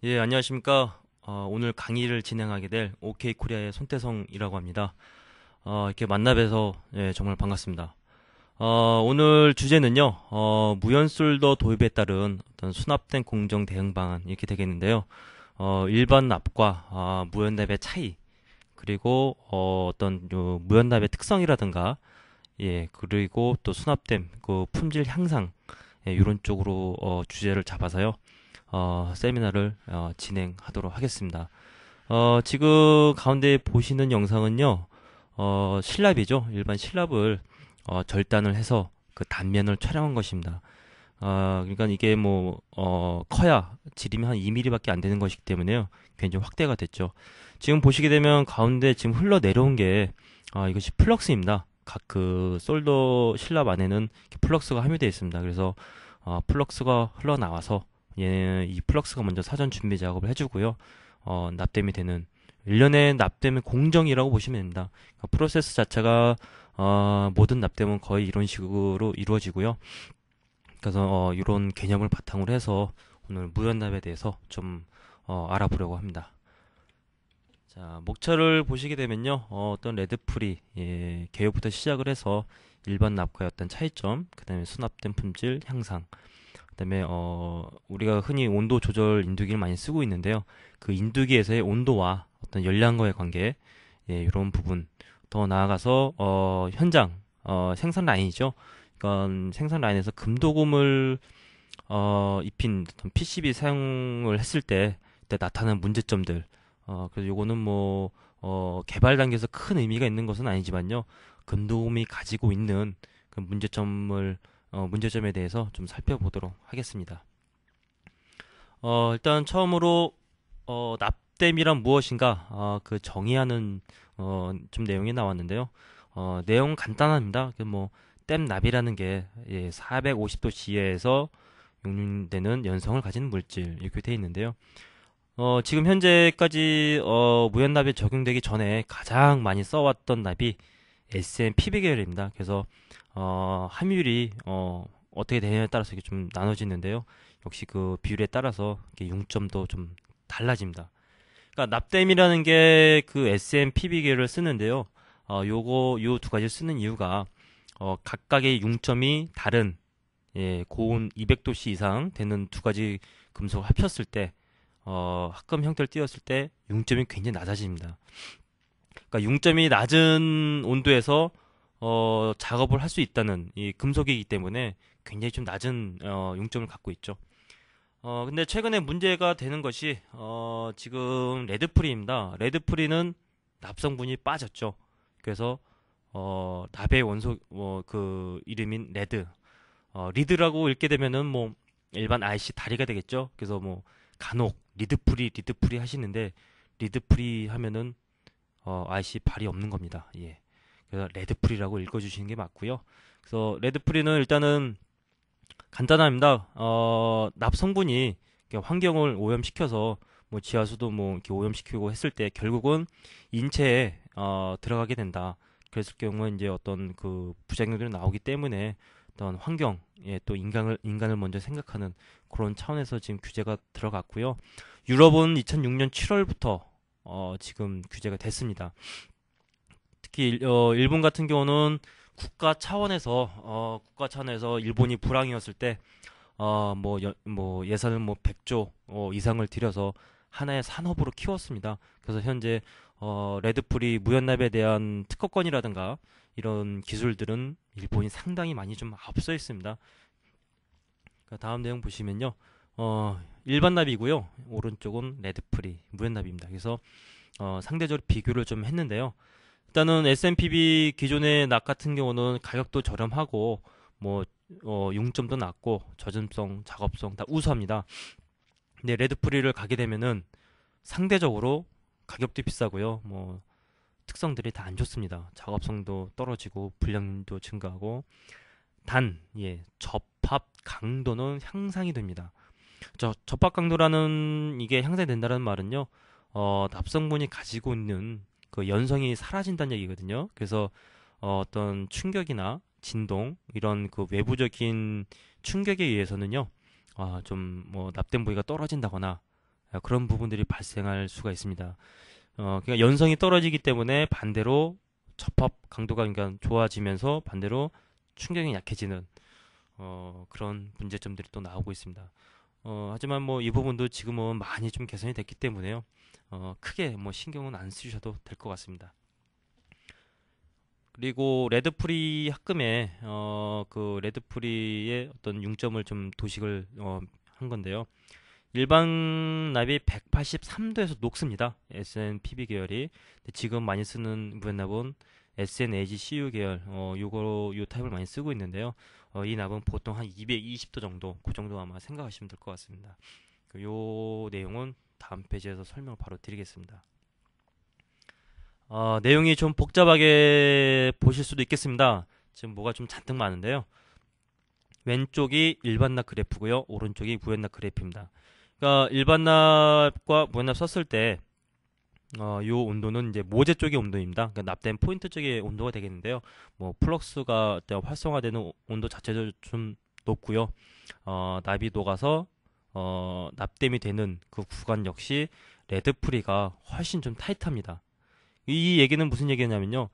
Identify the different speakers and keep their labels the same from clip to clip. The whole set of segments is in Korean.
Speaker 1: 예, 안녕하십니까. 오늘 강의를 진행하게 될 OK 코리아의 손태성이라고 합니다. 이렇게 만나 뵈서 예, 정말 반갑습니다. 오늘 주제는요, 무연솔더 도입에 따른 어떤 수납된 공정 대응 방안 이렇게 되겠는데요. 일반 납과 무연납의 차이, 그리고 어떤 무연납의 특성이라든가, 예, 그리고 또 수납됨, 그 품질 향상, 예, 이런 쪽으로 주제를 잡아서요. 세미나를 진행하도록 하겠습니다. 지금 가운데 보시는 영상은요, 실랍이죠. 일반 실랍을 절단을 해서 그 단면을 촬영한 것입니다. 그러니까 이게 뭐, 커야 지름이 한 2mm밖에 안 되는 것이기 때문에요. 굉장히 확대가 됐죠. 지금 보시게 되면 가운데 지금 흘러내려온 게, 이것이 플럭스입니다. 각 그 솔더 실랍 안에는 플럭스가 함유되어 있습니다. 그래서, 플럭스가 흘러나와서, 이 플럭스가 먼저 사전 준비 작업을 해주고요. 납땜이 되는, 일련의 납땜의 공정이라고 보시면 됩니다. 그러니까 프로세스 자체가, 모든 납땜은 거의 이런 식으로 이루어지고요. 그래서 이런 개념을 바탕으로 해서 오늘 무연납에 대해서 좀 알아보려고 합니다. 자, 목차를 보시게 되면요, 어떤 레드프리 예, 개요부터 시작을 해서 일반 납과의 어떤 차이점, 그다음에 수납된 품질 향상, 그다음에 우리가 흔히 온도 조절 인두기를 많이 쓰고 있는데요. 그 인두기에서의 온도와 어떤 열량과의 관계, 예, 이런 부분. 더 나아가서 현장 생산 라인이죠. 그러니까 생산 라인에서 금도금을 입힌 어떤 PCB 사용을 했을 때 나타나는 문제점들. 그래서 요거는 뭐, 개발 단계에서 큰 의미가 있는 것은 아니지만요. 금도움이 가지고 있는 그 문제점에 대해서 좀 살펴보도록 하겠습니다. 일단 처음으로, 납땜이란 무엇인가, 그 정의하는, 좀 내용이 나왔는데요. 내용은 간단합니다. 그 뭐, 땜납이라는 게, 예, 450도 C에서 용융되는 연성을 가진 물질 이렇게 되어 있는데요. 지금 현재까지 무연납이 적용되기 전에 가장 많이 써왔던 납이 SM/PB 계열입니다. 그래서 함유율이 어떻게 되느냐에 따라서 이게 좀 나눠지는데요. 역시 그 비율에 따라서 이렇게 융점도 좀 달라집니다. 그러니까 납땜이라는 게 그 SM/PB 계열을 쓰는데요. 요 두 가지를 쓰는 이유가 각각의 융점이 다른 예, 고온 200도씨 이상 되는 두 가지 금속을 합쳤을 때, 합금 형태를 띄었을 때 융점이 굉장히 낮아집니다. 그러니까 융점이 낮은 온도에서 작업을 할 수 있다는 이 금속이기 때문에 굉장히 좀 낮은 융점을 갖고 있죠. 근데 최근에 문제가 되는 것이 지금 레드프리입니다. 레드프리는 납성분이 빠졌죠. 그래서 납의 원소 그 이름인 레드 리드라고 읽게 되면은 뭐 일반 IC 다리가 되겠죠. 그래서 뭐 간혹 리드프리 하시는데 리드프리 하면은 IC 발이 없는 겁니다. 예. 그래서 레드프리라고 읽어주시는 게 맞고요. 그래서 레드프리는 일단은 간단합니다. 납 성분이 환경을 오염시켜서 뭐 지하수도 뭐 이렇게 오염시키고 했을 때 결국은 인체에 들어가게 된다. 그랬을 경우에 이제 어떤 그 부작용들이 나오기 때문에 어떤 환경에 또 인간을 먼저 생각하는 그런 차원에서 지금 규제가 들어갔고요. 유럽은 2006년 7월부터 지금 규제가 됐습니다. 특히 일본 같은 경우는 국가 차원에서 일본이 불황이었을 때 뭐 예산을 뭐 100조 이상을 들여서 하나의 산업으로 키웠습니다. 그래서 현재 레드풀이 무연납에 대한 특허권이라든가 이런 기술들은 일본이 상당히 많이 좀 앞서 있습니다. 그러니까 다음 내용 보시면요. 일반 납이고요. 오른쪽은 레드풀이 무연납입니다. 그래서 상대적으로 비교를 좀 했는데요. 일단은 S&P 기존의 납 같은 경우는 가격도 저렴하고 뭐 융점도 낮고 저점성, 작업성 다 우수합니다. 근데 레드프리를 가게 되면은 상대적으로 가격도 비싸고요. 뭐 특성들이 다 안 좋습니다. 작업성도 떨어지고 불량도 증가하고 접합 강도는 향상이 됩니다. 접합 강도라는 이게 향상된다는 말은요. 납성분이 가지고 있는 그 연성이 사라진다는 얘기거든요. 그래서 어떤 충격이나 진동 이런 그 외부적인 충격에 의해서는요. 좀 뭐 납땜 부위가 떨어진다거나 그런 부분들이 발생할 수가 있습니다. 그러니까 연성이 떨어지기 때문에 반대로 접합 강도가 그러니까 좋아지면서 반대로 충격이 약해지는 그런 문제점들이 또 나오고 있습니다. 하지만 뭐 이 부분도 지금은 많이 좀 개선이 됐기 때문에요. 크게 뭐 신경은 안 쓰셔도 될 것 같습니다. 그리고 레드프리 합금에 그 레드프리의 어떤 융점을 좀 도식을 한 건데요. 일반 납이 183도에서 녹습니다. SNPB 계열이. 근데 지금 많이 쓰는 무연납은 SNAG CU 계열, 요 타입을 많이 쓰고 있는데요. 이 납은 보통 한 220도 정도, 그 정도 아마 생각하시면 될 것 같습니다. 요 내용은 다음 페이지에서 설명을 바로 드리겠습니다. 내용이 좀 복잡하게 보실 수도 있겠습니다. 지금 뭐가 좀 잔뜩 많은데요. 왼쪽이 일반납 그래프고요. 오른쪽이 무연납 그래프입니다. 그러니까 일반납과 무연납 썼을 때 요 온도는 이제 모재 쪽의 온도입니다. 그러니까 납된 포인트 쪽의 온도가 되겠는데요. 뭐 플럭스가 활성화되는 온도 자체도 좀 높고요. 납이 녹아서 납땜이 되는 그 구간 역시 레드프리가 훨씬 좀 타이트합니다. 이 얘기는 무슨 얘기냐면요.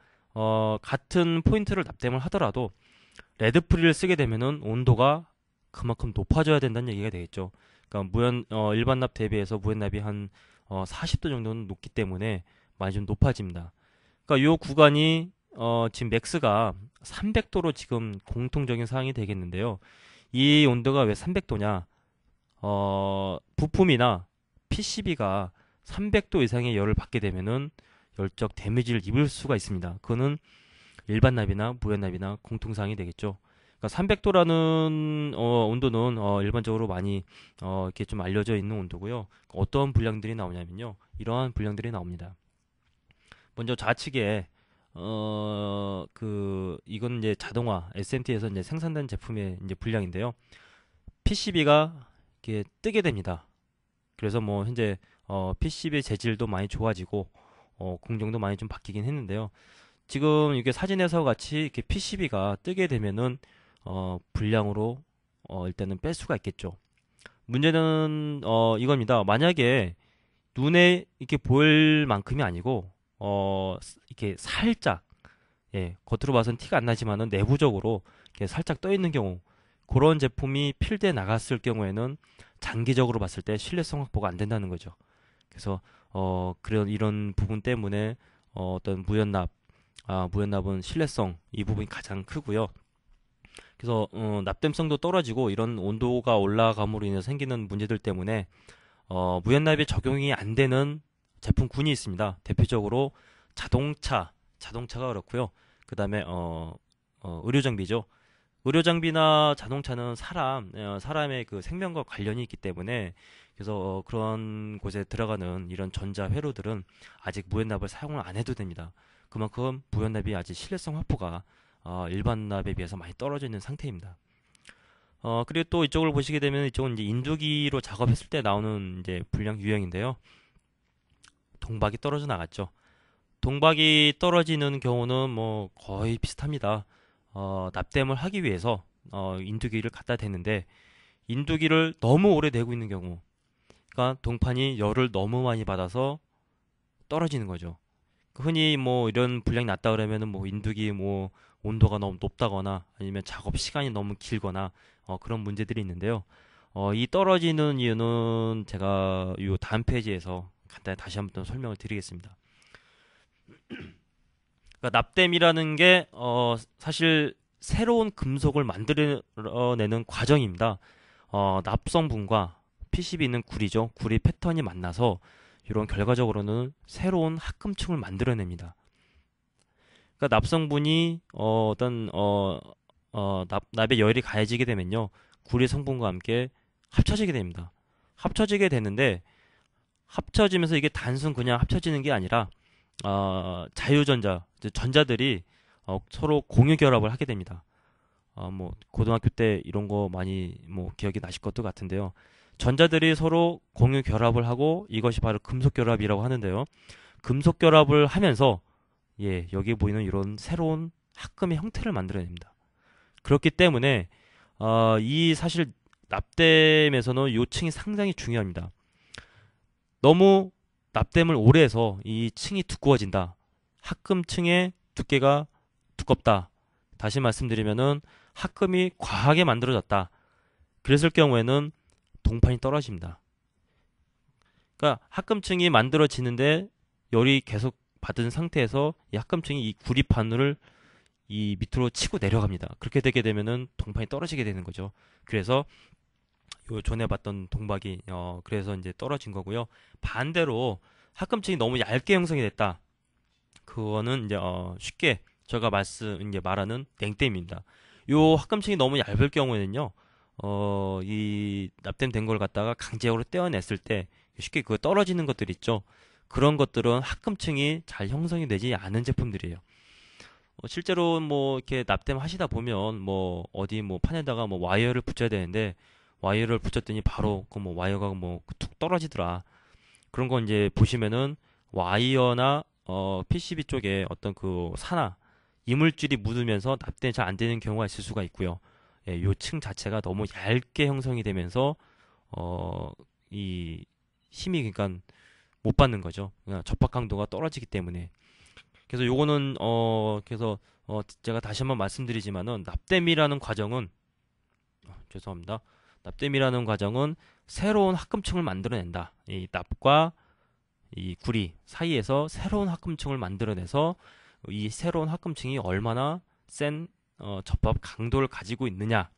Speaker 1: 같은 포인트를 납땜을 하더라도 레드프리를 쓰게 되면은 온도가 그만큼 높아져야 된다는 얘기가 되겠죠. 그러니까 일반 납 대비해서 무연 납이 한 40도 정도는 높기 때문에 많이 좀 높아집니다. 그러니까 이 구간이 지금 맥스가 300도로 지금 공통적인 사항이 되겠는데요. 이 온도가 왜 300도냐? 부품이나 PCB가 300도 이상의 열을 받게 되면은 열적 데미지를 입을 수가 있습니다. 그거는 일반 납이나 무연 납이나 공통사항이 되겠죠. 그러니까 300도라는 온도는 일반적으로 많이 이렇게 좀 알려져 있는 온도고요. 어떤 불량들이 나오냐면요. 이러한 불량들이 나옵니다. 먼저 좌측에 이건 이제 자동화 SMT에서 이제 생산된 제품의 이제 불량인데요. PCB가 이렇게 뜨게 됩니다. 그래서 뭐 현재 PCB 재질도 많이 좋아지고 공정도 많이 좀 바뀌긴 했는데요. 지금 이게 사진에서 같이 이렇게 PCB가 뜨게 되면은 불량으로 일단은 뺄 수가 있겠죠. 문제는 이겁니다. 만약에 눈에 이렇게 보일 만큼이 아니고 이렇게 살짝 겉으로 봐서는 티가 안 나지만은 내부적으로 이렇게 살짝 떠 있는 경우 그런 제품이 필드에 나갔을 경우에는 장기적으로 봤을 때 신뢰성 확보가 안 된다는 거죠. 그래서 그런 이런 부분 때문에 어떤 무연납은 신뢰성 이 부분이 가장 크고요. 그래서 납땜성도 떨어지고 이런 온도가 올라감으로 인해서 생기는 문제들 때문에 무연납이 적용이 안 되는 제품군이 있습니다. 대표적으로 자동차가 그렇고요. 그 다음에 의료장비죠. 의료장비나 자동차는 사람의 그 생명과 관련이 있기 때문에 그래서 그런 곳에 들어가는 이런 전자 회로들은 아직 무연납을 사용을 안 해도 됩니다. 그만큼 무연납이 아직 신뢰성 확보가 일반 납에 비해서 많이 떨어져 있는 상태입니다. 그리고 또 이쪽을 보시게 되면 이쪽은 이제 인두기로 작업했을 때 나오는 이제 불량 유형인데요. 동박이 떨어져 나갔죠. 동박이 떨어지는 경우는 뭐 거의 비슷합니다. 납땜을 하기 위해서 인두기를 갖다 대는데 인두기를 너무 오래 대고 있는 경우, 그러니까 동판이 열을 너무 많이 받아서 떨어지는 거죠. 흔히 뭐 이런 불량이 났다 그러면은 뭐 인두기 뭐 온도가 너무 높다거나 아니면 작업 시간이 너무 길거나 그런 문제들이 있는데요. 이 떨어지는 이유는 제가 이 다음 페이지에서 간단히 다시 한번 설명을 드리겠습니다. 그러니까 납땜이라는 게 사실 새로운 금속을 만들어내는 과정입니다. 납성분과 PCB 있는 구리죠. 구리 패턴이 만나서 이런 결과적으로는 새로운 합금층을 만들어냅니다. 그러니까 납성분이 납의 열이 가해지게 되면요, 구리 성분과 함께 합쳐지게 됩니다. 합쳐지게 되는데 합쳐지면서 이게 단순 그냥 합쳐지는 게 아니라 전자들이 서로 공유 결합을 하게 됩니다. 뭐 고등학교 때 이런 거 많이 뭐 기억이 나실 것도 같은데요. 전자들이 서로 공유 결합을 하고 이것이 바로 금속 결합이라고 하는데요. 금속 결합을 하면서 여기 보이는 이런 새로운 합금의 형태를 만들어냅니다. 그렇기 때문에 이 사실 납땜에서는 요 층이 상당히 중요합니다. 너무 납땜을 오래 해서 이 층이 두꺼워진다. 합금층의 두께가 두껍다. 다시 말씀드리면은 합금이 과하게 만들어졌다. 그랬을 경우에는 동판이 떨어집니다. 그러니까 합금층이 만들어지는데 열이 계속 받은 상태에서 이 합금층이 이 구리판을 이 밑으로 치고 내려갑니다. 그렇게 되게 되면은 동판이 떨어지게 되는 거죠. 그래서 요 전에 봤던 동박이 그래서 이제 떨어진 거고요. 반대로 합금층이 너무 얇게 형성이 됐다. 그거는 이제 쉽게 제가 이제 말하는 냉댐입니다. 요 합금층이 너무 얇을 경우에는요. 이 납땜된 걸 갖다가 강제적으로 떼어냈을 때 쉽게 그 떨어지는 것들 있죠. 그런 것들은 합금층이 잘 형성이 되지 않은 제품들이에요. 실제로 뭐 이렇게 납땜 하시다 보면 뭐 어디 뭐 판에다가 뭐 와이어를 붙여야 되는데 와이어를 붙였더니 바로 그 뭐 와이어가 뭐 툭 떨어지더라. 그런 거 이제 보시면은 와이어나 PCB 쪽에 어떤 그 산화 이물질이 묻으면서 납땜이 잘 안 되는 경우가 있을 수가 있고요. 예, 요 층 자체가 너무 얇게 형성이 되면서 이 힘이 그러니까 못 받는 거죠. 그러니까 접합 강도가 떨어지기 때문에. 그래서 요거는 그래서 제가 다시 한번 말씀드리지만은 납땜이라는 과정은 죄송합니다. 납땜이라는 과정은 새로운 합금층을 만들어낸다. 이 납과 이 구리 사이에서 새로운 합금층을 만들어내서 이 새로운 합금층이 얼마나 센 접합 강도를 가지고 있느냐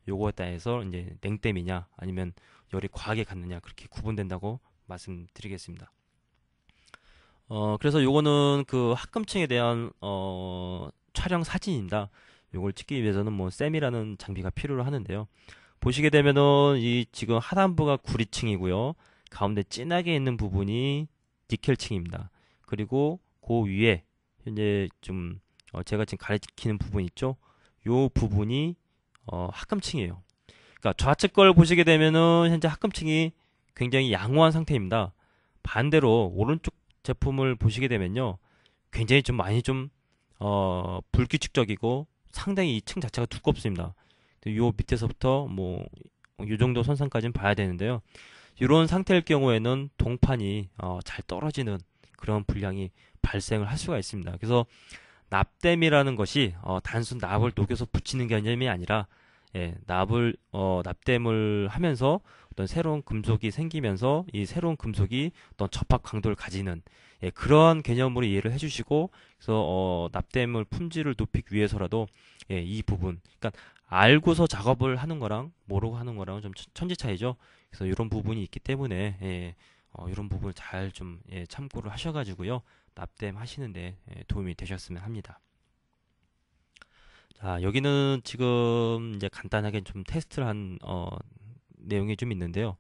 Speaker 1: 요거에 따라서 이제 냉댐이냐 아니면 열이 과하게 갔느냐 그렇게 구분된다고 말씀드리겠습니다. 그래서 요거는 그 합금층에 대한 촬영 사진입니다. 요걸 찍기 위해서는 뭐 셈이라는 장비가 필요로 하는데요. 보시게 되면은 이 지금 하단부가 구리층이고요. 가운데 진하게 있는 부분이 니켈층입니다. 그리고 그 위에 현재 좀 제가 지금 가리키는 부분 있죠? 요 부분이 합금층이에요. 그러니까 좌측 걸 보시게 되면은 현재 합금층이 굉장히 양호한 상태입니다. 반대로 오른쪽 제품을 보시게 되면요. 굉장히 좀 많이 좀 불규칙적이고 상당히 이 층 자체가 두껍습니다. 요 밑에서부터 뭐 요 정도 선상까지는 봐야 되는데요. 이런 상태일 경우에는 동판이 잘 떨어지는 그런 불량이 발생을 할 수가 있습니다. 그래서 납땜이라는 것이 단순 납을 녹여서 붙이는 개념이 아니라 예, 납땜을 하면서 어떤 새로운 금속이 생기면서 이 새로운 금속이 어떤 접합 강도를 가지는 예, 그런 개념으로 이해를 해주시고 그래서 납땜을 품질을 높이기 위해서라도 예, 이 부분 그러니까 알고서 작업을 하는 거랑 모르고 하는 거랑은 좀 천지 차이죠. 그래서 이런 부분이 있기 때문에 예, 이런 부분을 잘 좀 예, 참고를 하셔가지고요 납땜 하시는데 예, 도움이 되셨으면 합니다. 자, 여기는 지금 이제 간단하게 좀 테스트를 한 내용이 좀 있는데요.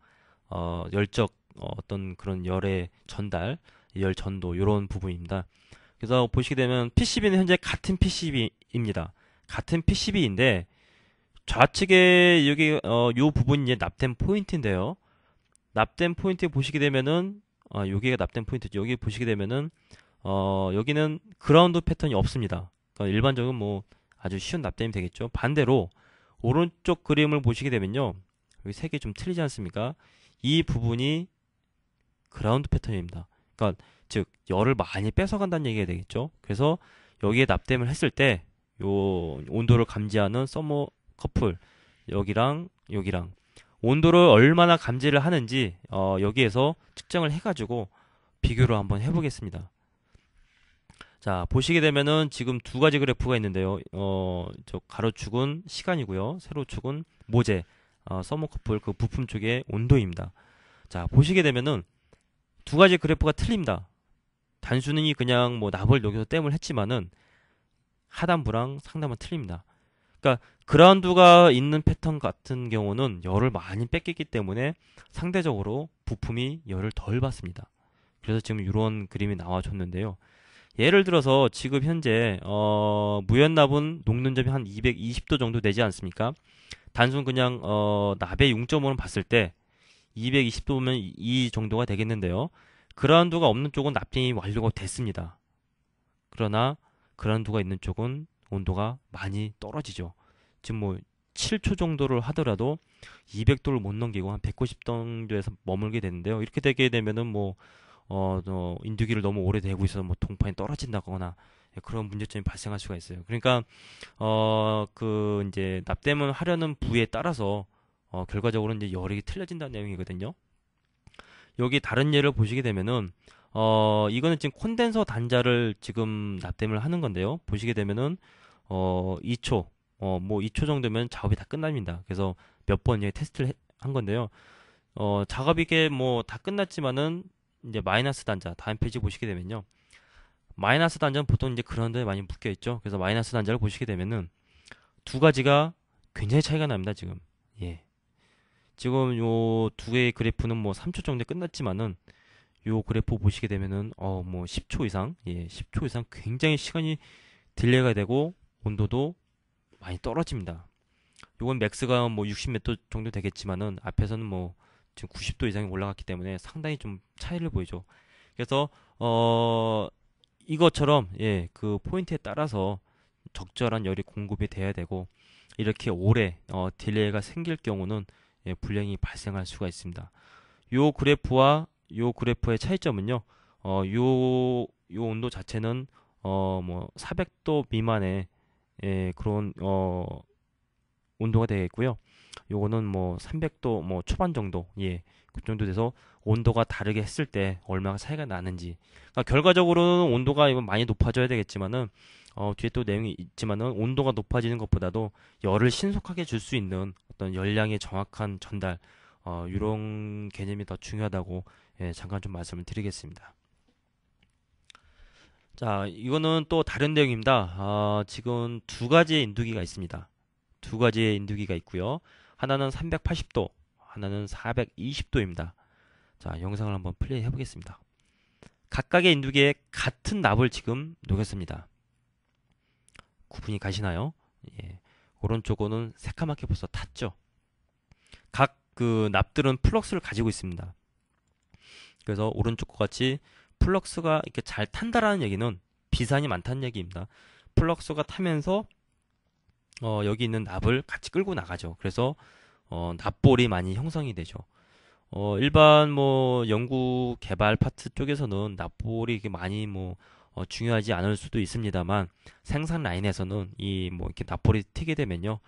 Speaker 1: 열적 어떤 그런 열의 전달, 열 전도 이런 부분입니다. 그래서 보시게 되면 PCB는 현재 같은 PCB입니다. 같은 PCB인데 좌측에 여기 요 부분이 이제 납땜 포인트인데요. 납땜 포인트 보시게 되면은 여기가 납땜 포인트죠. 여기 보시게 되면은 여기는 그라운드 패턴이 없습니다. 그러니까 일반적인 뭐 아주 쉬운 납땜이 되겠죠. 반대로 오른쪽 그림을 보시게 되면요. 여기 색이 좀 틀리지 않습니까? 이 부분이 그라운드 패턴입니다. 그러니까 즉 열을 많이 뺏어간다는 얘기가 되겠죠. 그래서 여기에 납땜을 했을 때 요 온도를 감지하는 서머커플 여기랑 여기랑 온도를 얼마나 감지를 하는지 여기에서 측정을 해가지고 비교를 한번 해보겠습니다. 자, 보시게 되면은 지금 두 가지 그래프가 있는데요. 저 가로축은 시간이고요. 세로축은 모재, 서머커플 그 부품 쪽의 온도입니다. 자, 보시게 되면은 두 가지 그래프가 틀립니다. 단순히 그냥 뭐 납을 녹여서 땜을 했지만은 하단부랑 상단부 틀립니다. 그러니까 그라운드가 있는 패턴 같은 경우는 열을 많이 뺏기기 때문에 상대적으로 부품이 열을 덜 받습니다. 그래서 지금 이런 그림이 나와줬는데요. 예를 들어서 지금 현재 무연납은 녹는 점이 한 220도 정도 되지 않습니까? 단순 그냥 납의 융점으로 봤을 때 220도면 이 정도가 되겠는데요. 그라운드가 없는 쪽은 납땜이 완료가 됐습니다. 그러나 그라운드가 있는 쪽은 온도가 많이 떨어지죠. 지금 뭐 7초 정도를 하더라도 200도를 못 넘기고 한 190 정도에서 머물게 되는데요. 이렇게 되게 되면은 뭐 인두기를 너무 오래 대고 있어서 뭐 동판이 떨어진다거나 그런 문제점이 발생할 수가 있어요. 그러니까 그 이제 납땜을 하려는 부위에 따라서 결과적으로 이제 열이 틀려진다는 내용이거든요. 여기 다른 예를 보시게 되면은 이거는 지금 콘덴서 단자를 지금 납땜을 하는 건데요. 보시게 되면은 2초 뭐 2초 정도면 작업이 다 끝납니다. 그래서 몇 번 테스트를 한 건데요. 작업이 이게 뭐 다 끝났지만은 이제 마이너스 단자 다음 페이지 보시게 되면요. 마이너스 단자는 보통 이제 그런 데 많이 묶여 있죠. 그래서 마이너스 단자를 보시게 되면은 두 가지가 굉장히 차이가 납니다, 지금. 예. 지금 요 두 개의 그래프는 뭐 3초 정도에 끝났지만은 요 그래프 보시게 되면은 뭐 10초 이상, 10초 이상 굉장히 시간이 딜레이가 되고 온도도 많이 떨어집니다. 요건 맥스가 뭐 60 몇 도 정도 되겠지만은 앞에서는 뭐 지금 90도 이상이 올라갔기 때문에 상당히 좀 차이를 보이죠. 그래서 이것처럼 그 포인트에 따라서 적절한 열이 공급이 돼야 되고 이렇게 오래 딜레이가 생길 경우는 불량이 발생할 수가 있습니다. 요 그래프와 요 그래프의 차이점은요. 요 온도 자체는 뭐 400도 미만의 그런 온도가 되겠고요. 요거는 뭐 300도 뭐 초반 정도, 그 정도 돼서 온도가 다르게 했을 때 얼마나 차이가 나는지. 그러니까 결과적으로는 온도가 많이 높아져야 되겠지만은 뒤에 또 내용이 있지만은 온도가 높아지는 것보다도 열을 신속하게 줄 수 있는 어떤 열량의 정확한 전달, 이런 개념이 더 중요하다고 잠깐 좀 말씀을 드리겠습니다. 자, 이거는 또 다른 내용입니다. 지금 두 가지의 인두기가 있습니다. 두 가지의 인두기가 있고요. 하나는 380도, 하나는 420도입니다. 자, 영상을 한번 플레이 해보겠습니다. 각각의 인두기에 같은 납을 지금 녹였습니다. 구분이 가시나요? 예. 오른쪽은 새까맣게 벌써 탔죠. 각 그 납들은 플럭스를 가지고 있습니다. 그래서 오른쪽과 같이 플럭스가 이렇게 잘 탄다라는 얘기는 비산이 많다는 얘기입니다. 플럭스가 타면서 여기 있는 납을 같이 끌고 나가죠. 그래서 납볼이 많이 형성이 되죠. 일반 뭐 연구 개발 파트 쪽에서는 납볼이 이렇게 많이 뭐 중요하지 않을 수도 있습니다만 생산 라인에서는 이 뭐 이렇게 납볼이 튀게 되면요,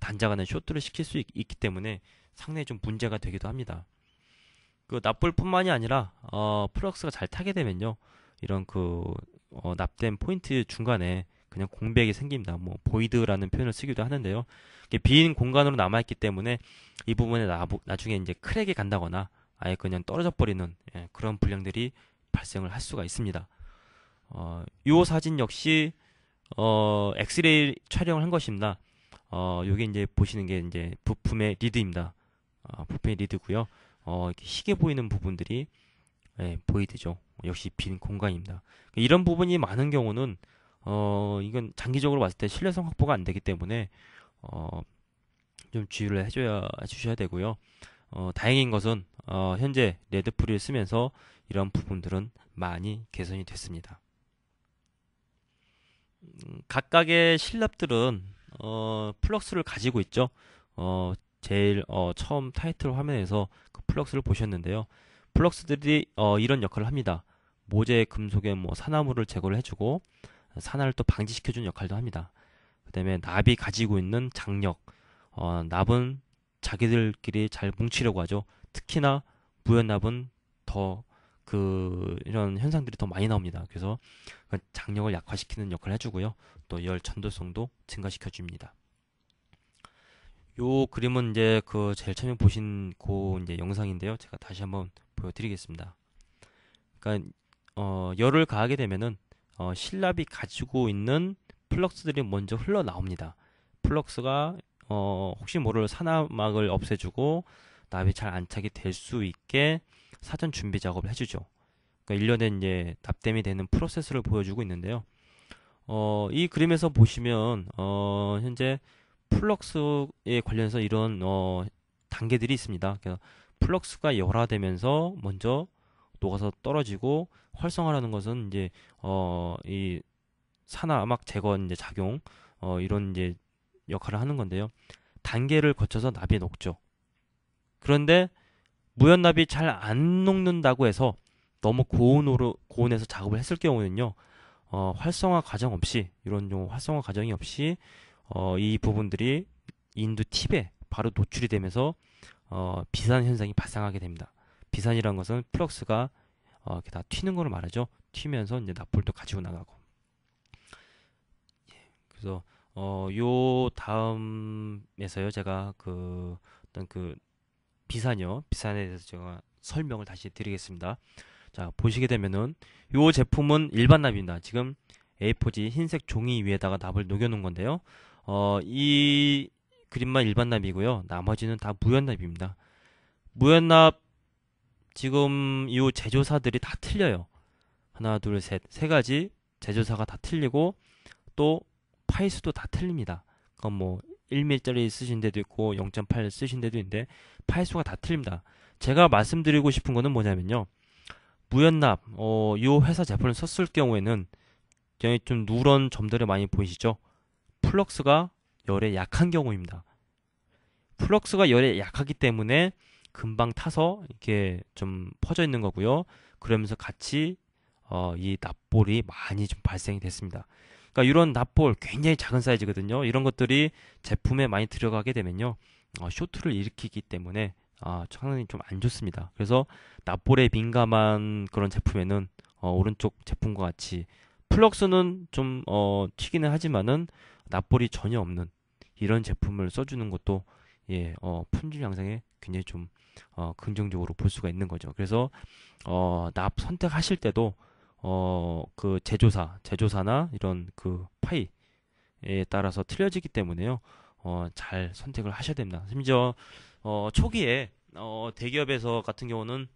Speaker 1: 단자 간의 쇼트를 시킬 수 있기 때문에 상당히 좀 문제가 되기도 합니다. 그 납볼뿐만이 아니라 플럭스가 잘 타게 되면요, 이런 그 납된 포인트 중간에 그냥 공백이 생깁니다. 뭐 보이드라는 표현을 쓰기도 하는데요. 이게 빈 공간으로 남아있기 때문에 이 부분에 나중에 이제 크랙이 간다거나 아예 그냥 떨어져 버리는 그런 불량들이 발생을 할 수가 있습니다. 이 사진 역시 엑스레이 촬영을 한 것입니다. 여기 이제 보시는 게 이제 부품의 리드입니다. 부품의 리드고요. 이렇게 희게 보이는 부분들이 보이드죠. 역시 빈 공간입니다. 이런 부분이 많은 경우는 이건 장기적으로 봤을 때 신뢰성 확보가 안 되기 때문에 좀 주의를 해주셔야 되고요. 다행인 것은 현재 레드프리를 쓰면서 이런 부분들은 많이 개선이 됐습니다. 각각의 실납들은 플럭스를 가지고 있죠. 제일 처음 타이틀 화면에서 그 플럭스를 보셨는데요. 플럭스들이 이런 역할을 합니다. 모재 금속의 뭐 산화물을 제거를 해주고 산화를 또 방지시켜주는 역할도 합니다. 그 다음에 납이 가지고 있는 장력, 납은 자기들끼리 잘 뭉치려고 하죠. 특히나 무연납은 더 이런 현상들이 더 많이 나옵니다. 그래서 장력을 약화시키는 역할을 해주고요. 또 열 전도성도 증가시켜 줍니다. 요 그림은 이제 그 제일 처음에 보신 그 이제 영상인데요. 제가 다시 한번 보여드리겠습니다. 그러니까 열을 가하게 되면은 실납이 가지고 있는 플럭스들이 먼저 흘러나옵니다. 플럭스가 혹시 모를 산화막을 없애주고 납이 잘 안착이 될 수 있게 사전 준비 작업을 해주죠. 그러니까 일련의 이제 납땜이 되는 프로세스를 보여주고 있는데요. 이 그림에서 보시면 현재 플럭스에 관련해서 이런 단계들이 있습니다. 그래서 플럭스가 열화되면서 먼저 녹아서 떨어지고 활성화라는 것은 이제 이 산화막 제거 이제 작용 이런 이제 역할을 하는 건데요. 단계를 거쳐서 납이 녹죠. 그런데 무연납이 잘 안 녹는다고 해서 너무 고온에서 작업을 했을 경우는요, 활성화 과정 없이, 이런 활성화 과정이 없이, 이 부분들이 인두 팁에 바로 노출이 되면서, 비산 현상이 발생하게 됩니다. 비산이라는 것은 플럭스가, 이렇게 다 튀는 걸 말하죠. 튀면서 이제 납볼도 가지고 나가고. 그래서, 요 다음에서요, 제가 어떤 비산에 대해서 제가 설명을 다시 드리겠습니다. 자, 보시게 되면은 이 제품은 일반 납입니다. 지금 A4지 흰색 종이 위에다가 납을 녹여놓은 건데요. 이 그림만 일반 납이고요. 나머지는 다 무연납입니다. 무연납 지금 이 제조사들이 다 틀려요. 하나, 둘, 셋, 세 가지 제조사가 다 틀리고 또 파이수도 다 틀립니다. 그건 뭐 1mm짜리 쓰신 데도 있고 0.8 쓰신 데도 있는데 파이수가 다 틀립니다. 제가 말씀드리고 싶은 거는 뭐냐면요. 무연납, 이 회사 제품을 썼을 경우에는 굉장히 좀 누런 점들이 많이 보이시죠? 플럭스가 열에 약한 경우입니다. 플럭스가 열에 약하기 때문에 금방 타서 이렇게 좀 퍼져 있는 거고요. 그러면서 같이 이 납볼이 많이 좀 발생이 됐습니다. 그러니까 이런 납볼 굉장히 작은 사이즈거든요. 이런 것들이 제품에 많이 들어가게 되면요. 쇼트를 일으키기 때문에 상당히 좀 안 좋습니다. 그래서 납볼에 민감한 그런 제품에는 오른쪽 제품과 같이 플럭스는 좀 튀기는 하지만은 납볼이 전혀 없는 이런 제품을 써주는 것도 품질 향상에 굉장히 좀 긍정적으로 볼 수가 있는 거죠. 그래서 납 선택하실 때도 그 제조사나 이런 그 파이에 따라서 틀려지기 때문에요. 잘 선택을 하셔야 됩니다. 심지어 초기에 대기업에서 같은 경우는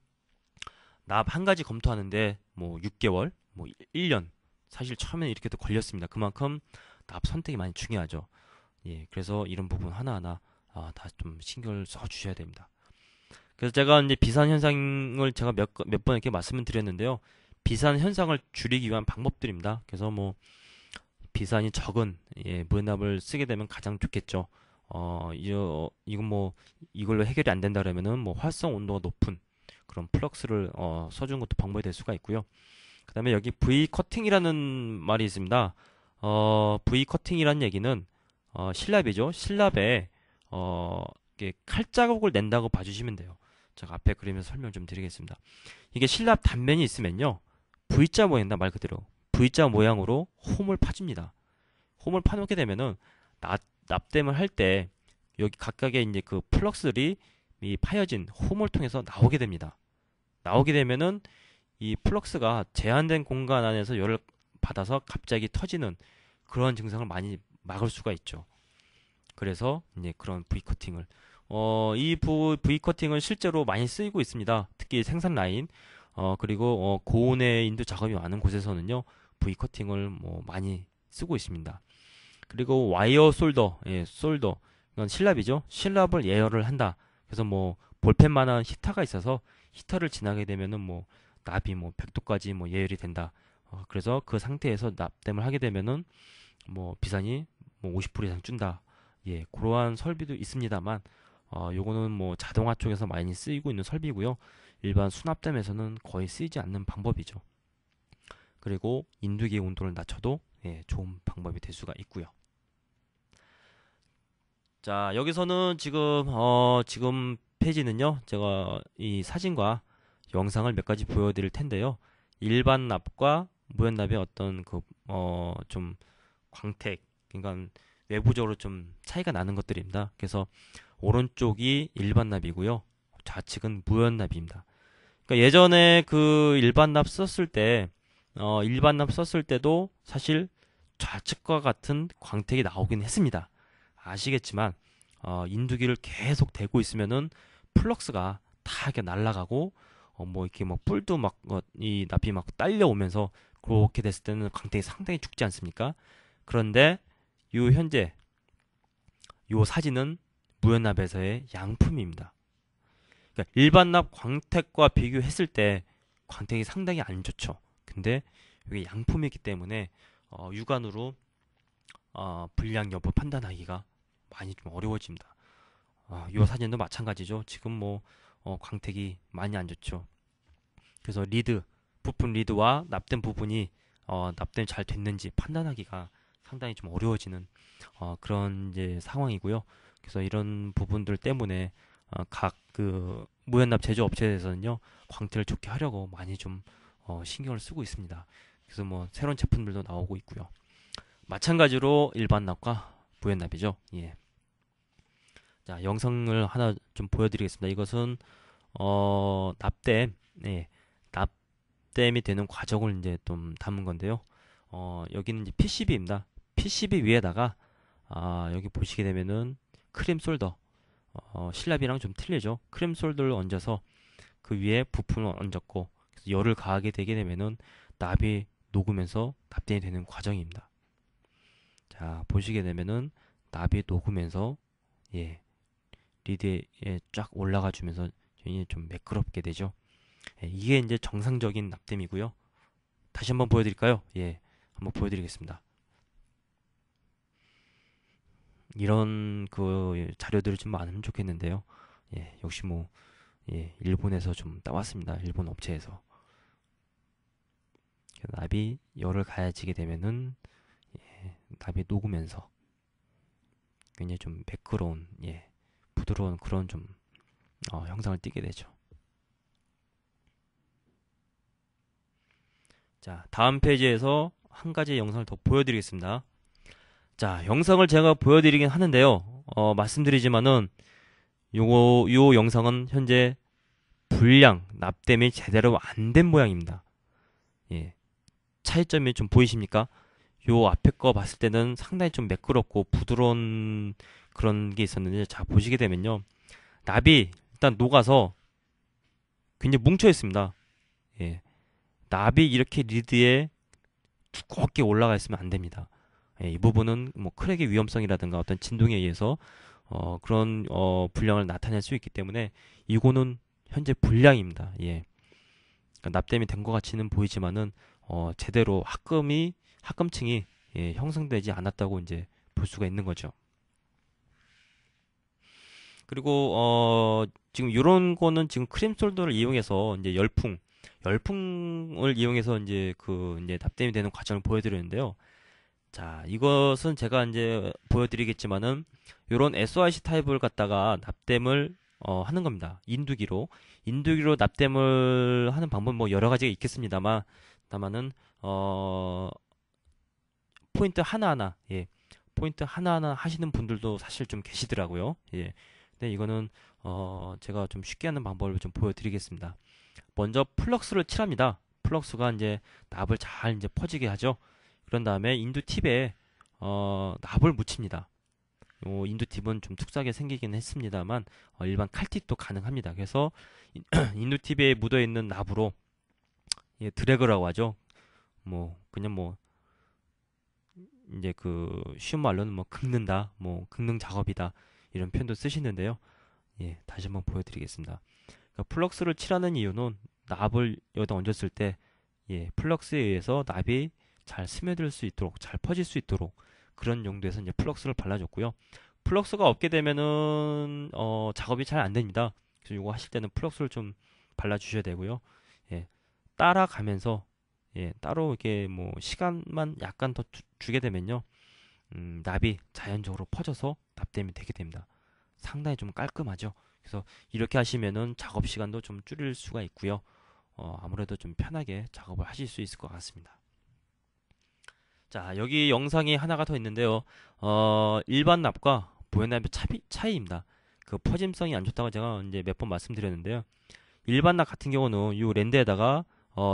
Speaker 1: 납 한 가지 검토하는데 뭐 6개월, 뭐 1년 사실 처음에는 이렇게도 걸렸습니다. 그만큼 납 선택이 많이 중요하죠. 예, 그래서 이런 부분 하나하나 다 좀 신경을 써 주셔야 됩니다. 그래서 제가 이제 비산 현상을 제가 몇 번 이렇게 말씀을 드렸는데요. 비산 현상을 줄이기 위한 방법들입니다. 그래서 뭐 비산이 적은 무연납을 쓰게 되면 가장 좋겠죠. 이건 뭐 이걸로 해결이 안 된다 그러면은 뭐 활성 온도가 높은 그런 플럭스를 써주는 것도 방법이 될 수가 있고요. 그다음에 여기 V 커팅이라는 말이 있습니다. V 커팅이라는 얘기는 실랍이죠. 실랍에 이렇게 칼 자국을 낸다고 봐주시면 돼요. 제가 앞에 그림에서 설명 좀 드리겠습니다. 이게 실랍 단면이 있으면요, V자 모양이다 말 그대로 V자 모양으로 홈을 파줍니다. 홈을 파놓게 되면은 납땜을 할 때 여기 각각의 이제 그 플럭스들이 이 파여진 홈을 통해서 나오게 됩니다. 나오게 되면은 이 플럭스가 제한된 공간 안에서 열을 받아서 갑자기 터지는 그런 증상을 많이 막을 수가 있죠. 그래서 이제 그런 V 커팅을 이 V 커팅은 실제로 많이 쓰이고 있습니다. 특히 생산 라인 그리고 고온의 인도 작업이 많은 곳에서는요 V 커팅을 뭐 많이 쓰고 있습니다. 그리고 와이어 솔더 이건 실랍이죠. 실랍을 예열을 한다. 그래서 뭐 볼펜만한 히터가 있어서 히터를 지나게 되면은 뭐 납이 뭐 100도까지 뭐 예열이 된다. 그래서 그 상태에서 납땜을 하게 되면은 뭐 비산이 뭐 50% 이상 준다. 예, 그러한 설비도 있습니다만 요거는 뭐 자동화 쪽에서 많이 쓰이고 있는 설비고요. 일반 수납댐에서는 거의 쓰이지 않는 방법이죠. 그리고 인두기 온도를 낮춰도 좋은 방법이 될 수가 있고요. 자, 여기서는 지금 페이지는요, 제가 이 사진과 영상을 몇 가지 보여드릴 텐데요. 일반 납과 무연 납의 어떤 좀 광택, 그러니까 외부적으로 좀 차이가 나는 것들입니다. 그래서 오른쪽이 일반 납이고요. 좌측은 무연 납입니다. 그러니까 예전에 그 일반 납 썼을 때도 사실 좌측과 같은 광택이 나오긴 했습니다. 아시겠지만 인두기를 계속 대고 있으면은 플럭스가 다 이렇게 날아가고 뭐 이렇게 뭐 뿔도 막 이 납이 막 딸려오면서 그렇게 됐을 때는 광택이 상당히 죽지 않습니까? 그런데 현재 요 사진은 무연납에서의 양품입니다. 그러니까 일반 납 광택과 비교했을 때 광택이 상당히 안 좋죠. 근데 이게 양품이기 때문에 육안으로 불량 여부 판단하기가 많이 좀 어려워집니다. 요 사진도 마찬가지죠. 지금 뭐 광택이 많이 안 좋죠. 그래서 부품 리드와 납땜 부분이 납땜 잘 됐는지 판단하기가 상당히 좀 어려워지는 그런 이제 상황이고요. 그래서 이런 부분들 때문에 각 그 무연납 제조업체에서는요 광택을 좋게 하려고 많이 좀 신경을 쓰고 있습니다. 그래서 뭐 새로운 제품들도 나오고 있고요. 마찬가지로 일반 납과 무연납이죠. 예. 자, 영상을 하나 좀 보여드리겠습니다. 이것은 납땜, 네, 납땜이 되는 과정을 이제 좀 담은 건데요. 여기는 이제 PCB입니다. PCB 위에다가 여기 보시게 되면은 크림 솔더, 실납이랑 좀 틀리죠. 크림 솔더를 얹어서 그 위에 부품을 얹었고 그래서 열을 가하게 되게 되면은 납이 녹으면서 납땜이 되는 과정입니다. 자, 보시게 되면은 납이 녹으면서 예, 리드에 쫙 올라가 주면서 굉장히 좀 매끄럽게 되죠. 예, 이게 이제 정상적인 납땜이고요. 다시 한번 보여드릴까요? 예, 한번 보여드리겠습니다. 이런 그 자료들을 좀 많으면 좋겠는데요. 예, 역시 뭐 일본에서 좀 따왔습니다. 일본 업체에서. 납이 열을 가해지게 되면은 납이 녹으면서 굉장히 좀 매끄러운 부드러운 그런 좀 형상을 띠게 되죠. 자, 다음 페이지에서 한 가지 영상을 더 보여드리겠습니다. 자, 영상을 제가 보여드리긴 하는데요. 말씀드리지만은 요 영상은 현재 납땜이 제대로 안 된 모양입니다. 예, 차이점이 좀 보이십니까? 요 앞에 거 봤을 때는 상당히 좀 매끄럽고 부드러운 그런 게 있었는데, 자, 보시게 되면요. 납이 일단 녹아서 굉장히 뭉쳐 있습니다. 예, 납이 이렇게 리드에 두껍게 올라가 있으면 안 됩니다. 이 부분은 뭐 크랙의 위험성이라든가 어떤 진동에 의해서 그런 불량을 나타낼 수 있기 때문에 이거는 현재 불량입니다. 예. 그러니까 납땜이 된 것 같이는 보이지만은 제대로 합금층이 형성되지 않았다고 이제 볼 수가 있는 거죠. 그리고 지금 이런 거는 지금 크림 솔더를 이용해서 이제 열풍을 이용해서 이제 이제 납땜이 되는 과정을 보여드렸는데요. 자, 이것은 제가 이제 보여드리겠지만은 이런 SOIC 타입을 갖다가 납땜을 하는 겁니다. 인두기로 납땜을 하는 방법 뭐 여러 가지가 있겠습니다만 다만은 포인트 하나하나 포인트 하나하나 하시는 분들도 사실 좀 계시더라고요. 예. 근데 이거는 제가 좀 쉽게 하는 방법을 좀 보여드리겠습니다. 먼저 플럭스를 칠합니다. 플럭스가 이제 납을 잘 이제 퍼지게 하죠. 그런 다음에 인두 팁에 납을 묻힙니다. 인두 팁은 좀 특수하게 생기긴 했습니다만 일반 칼팁도 가능합니다. 그래서 인두 팁에 묻어 있는 납으로 드래그라고 하죠. 뭐 그냥 뭐 이제 그 쉬운 말로는 뭐 긁는다, 뭐 긁는 작업이다 이런 표현도 쓰시는데요. 예, 다시 한번 보여드리겠습니다. 그러니까 플럭스를 칠하는 이유는 납을 여기다 얹었을 때 플럭스에 의해서 납이 잘 스며들 수 있도록 잘 퍼질 수 있도록 그런 용도에서 이제 플럭스를 발라줬고요. 플럭스가 없게 되면은 작업이 잘 안 됩니다. 그래서 이거 하실 때는 플럭스를 좀 발라주셔야 되고요. 예, 따라가면서 따로 이렇게 뭐 시간만 약간 더 주게 되면요, 납이 자연적으로 퍼져서 납땜이 되게 됩니다. 상당히 좀 깔끔하죠. 그래서 이렇게 하시면은 작업 시간도 좀 줄일 수가 있고요. 아무래도 좀 편하게 작업을 하실 수 있을 것 같습니다. 자, 여기 영상이 하나가 더 있는데요. 일반 납과 보헤납의 차이입니다. 그 퍼짐성이 안 좋다고 제가 이제 몇 번 말씀드렸는데요. 일반 납 같은 경우는 이 랜드에다가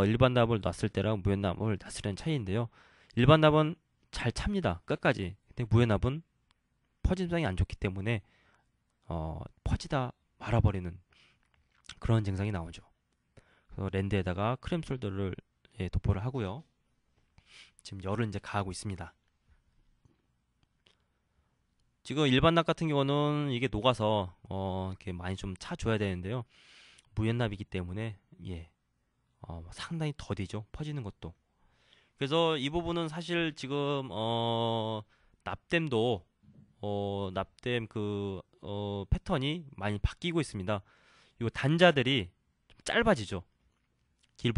Speaker 1: 일반 납을 놨을 때랑 무연 납을 놨을 때는 차이인데요. 일반 납은 잘 찹니다. 끝까지. 근데 무연 납은 퍼짐성이 안 좋기 때문에 퍼지다 말아버리는 그런 증상이 나오죠. 그래서 랜드에다가 크림 솔더를 도포를 하고요. 지금 열을 이제 가하고 있습니다. 지금 일반 납 같은 경우는 이게 녹아서 이렇게 많이 좀 차줘야 되는데요. 무연납이기 때문에 상당히 더디죠. 퍼지는 것도. 그래서 이 부분은 사실 지금 납땜도 납땜 패턴이 많이 바뀌고 있습니다. 이 단자들이 좀 짧아지죠.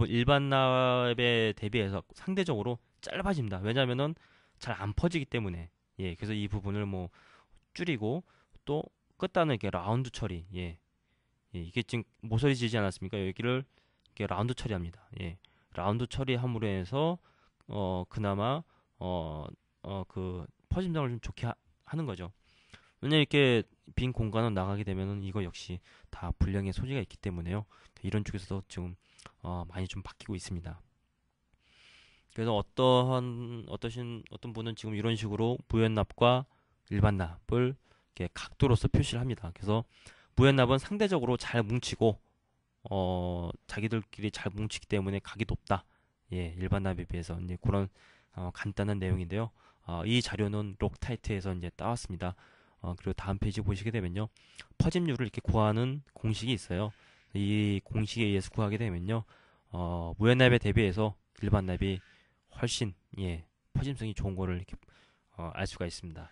Speaker 1: 일반 납에 대비해서 상대적으로 짧아집니다. 왜냐면은 잘 안 퍼지기 때문에. 예, 그래서 이 부분을 뭐 줄이고 또 끝단은 이렇게 라운드 처리. 예, 예, 이게 지금 모서리 지지 않았습니까? 여기를 이렇게 라운드 처리합니다. 예, 라운드 처리함으로 해서 그나마 그 퍼짐성을 좀 좋게 하는 거죠. 왜냐면 이렇게 빈 공간으로 나가게 되면은 이거 역시 다 불량의 소지가 있기 때문에요. 이런 쪽에서도 지금 많이 좀 바뀌고 있습니다. 그래서 어떤 분은 지금 이런 식으로 무연납과 일반납을 이렇게 각도로서 표시를 합니다. 그래서 무연납은 상대적으로 잘 뭉치고 자기들끼리 잘 뭉치기 때문에 각이 높다. 예, 일반납에 비해서 이제 그런 간단한 내용인데요. 이 자료는 록타이트에서 이제 따왔습니다. 그리고 다음 페이지 보시게 되면요. 퍼짐률을 이렇게 구하는 공식이 있어요. 이 공식에 의해서 구하게 되면요. 무연납에 대비해서 일반납이 훨씬, 예, 퍼짐성이 좋은 거를 이렇게 알 수가 있습니다.